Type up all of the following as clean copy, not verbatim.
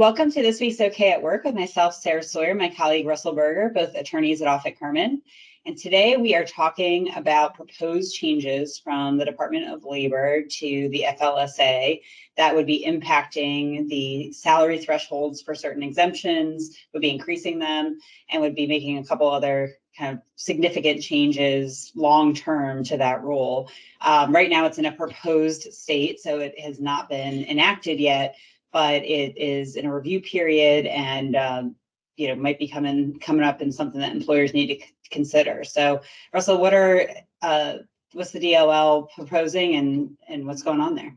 Welcome to this week's OK at Work with myself, Sarah Sawyer, my colleague Russell Berger, both attorneys at Offit Kurman. And today we are talking about proposed changes from the Department of Labor to the FLSA that would be impacting the salary thresholds for certain exemptions, would be increasing them, and would be making a couple other kind of significant changes long-term to that rule. Right now it's in a proposed state, so it has not been enacted yet, but it is in a review period and might be coming up in something that employers need to consider. So Russell, what's the DOL proposing and what's going on there?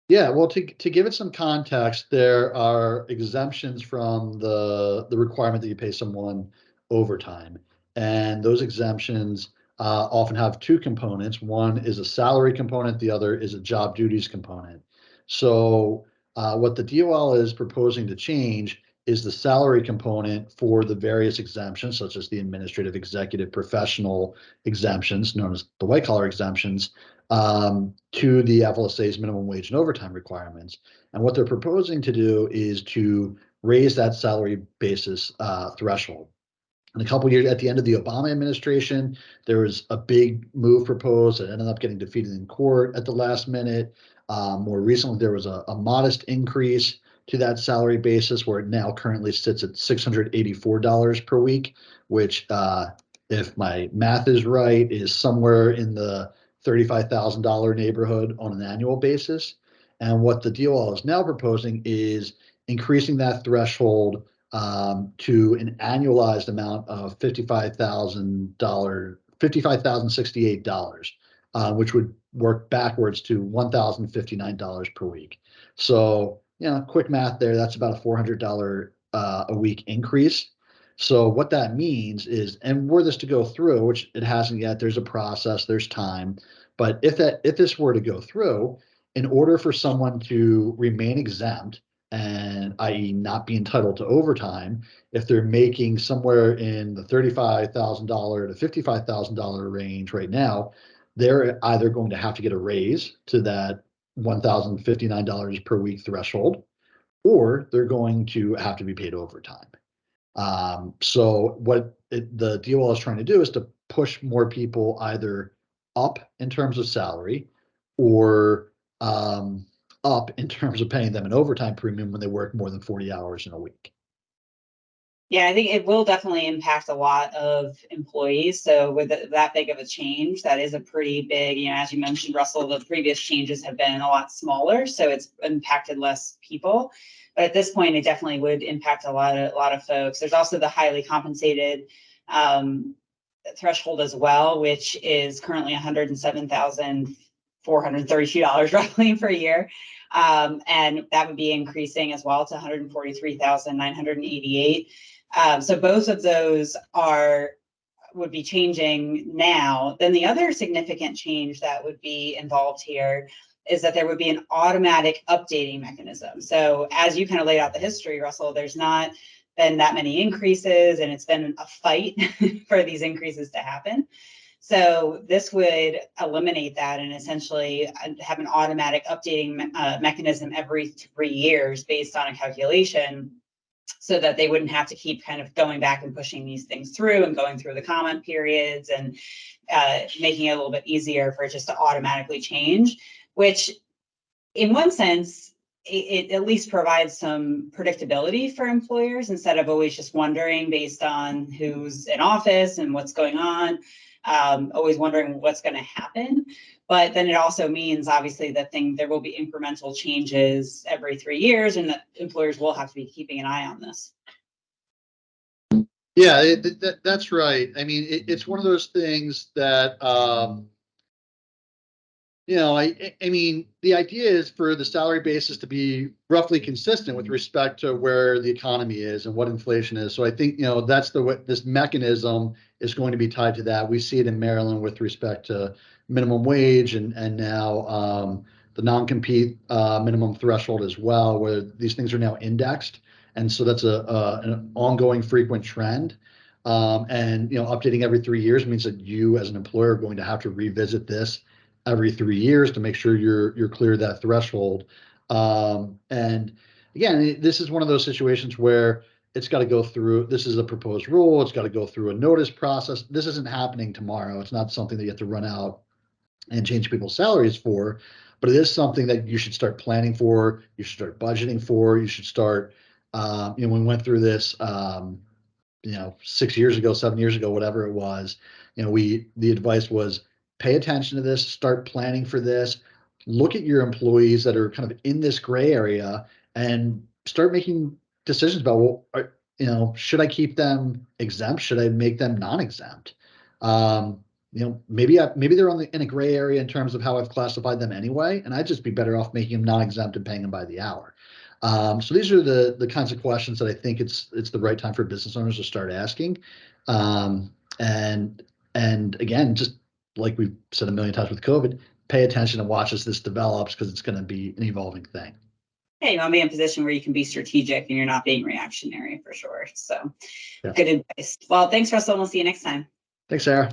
Yeah, well, to give it some context, there are exemptions from the requirement that you pay someone overtime. And those exemptions often have two components. One is a salary component, the other is a job duties component. So what the DOL is proposing to change is the salary component for the various exemptions, such as the administrative, executive, professional exemptions, known as the white collar exemptions, to the FLSA's minimum wage and overtime requirements. And what they're proposing to do is to raise that salary basis threshold. In a couple of years, at the end of the Obama administration, there was a big move proposed that ended up getting defeated in court at the last minute. More recently, there was a modest increase to that salary basis, where it now currently sits at $684 per week, which, if my math is right, is somewhere in the $35,000 neighborhood on an annual basis. And what the DOL is now proposing is increasing that threshold to an annualized amount of $55,068, which would work backwards to $1,059 per week. So, quick math there, that's about a $400 a week increase. So what that means is, and were this to go through, which it hasn't yet, there's a process, there's time, but if this were to go through, in order for someone to remain exempt, and i.e. not be entitled to overtime, if they're making somewhere in the $35,000 to $55,000 range right now, they're either going to have to get a raise to that $1,059 per week threshold, or they're going to have to be paid overtime. So what the DOL is trying to do is to push more people either up in terms of salary or up in terms of paying them an overtime premium when they work more than 40 hours in a week. Yeah, I think it will definitely impact a lot of employees. So with that big of a change, that is a pretty big, as you mentioned, Russell, the previous changes have been a lot smaller, so it's impacted less people. But at this point, it definitely would impact a lot of folks. There's also the highly compensated threshold as well, which is currently $107,432 roughly per year. And that would be increasing as well to $143,988. So both of those would be changing now. Then the other significant change that would be involved here is that there would be an automatic updating mechanism. So as you kind of laid out the history, Russell, there's not been that many increases, and it's been a fight for these increases to happen. So this would eliminate that and essentially have an automatic updating mechanism every 3 years based on a calculation, so that they wouldn't have to keep kind of going back and pushing these things through and going through the comment periods, and making it a little bit easier for it just to automatically change, which in one sense, it at least provides some predictability for employers instead of always just wondering based on who's in office and what's going on, always wondering what's going to happen. But then it also means, obviously, that there will be incremental changes every 3 years, and that employers will have to be keeping an eye on this. Yeah, that's right. I mean, it's one of those things that, I mean, the idea is for the salary basis to be roughly consistent with respect to where the economy is and what inflation is. So I think, that's this mechanism is going to be tied to that. We see it in Maryland with respect to minimum wage and now the non-compete minimum threshold as well, where these things are now indexed. And so that's an ongoing frequent trend. And updating every 3 years means that you as an employer are going to have to revisit this every 3 years to make sure you're clear of that threshold. And again, this is one of those situations where it's got to go through, this is a proposed rule, it's got to go through a notice process. This isn't happening tomorrow. It's not something that you have to run out and change people's salaries for, but it is something that you should start planning for, you should start budgeting for, you should start, when we went through this, 6 years ago, 7 years ago, whatever it was, the advice was pay attention to this, start planning for this, look at your employees that are kind of in this gray area and start making decisions about, should I keep them exempt? Should I make them non-exempt? Maybe they're in a gray area in terms of how I've classified them anyway, and I'd just be better off making them non-exempt and paying them by the hour. So these are the kinds of questions that I think it's the right time for business owners to start asking. And again, just like we've said a million times with COVID, pay attention and watch as this develops because it's going to be an evolving thing. Yeah, you want to be in a position where you can be strategic and you're not being reactionary for sure. So Yeah. good advice. Well, thanks, Russell. We'll see you next time. Thanks, Sarah.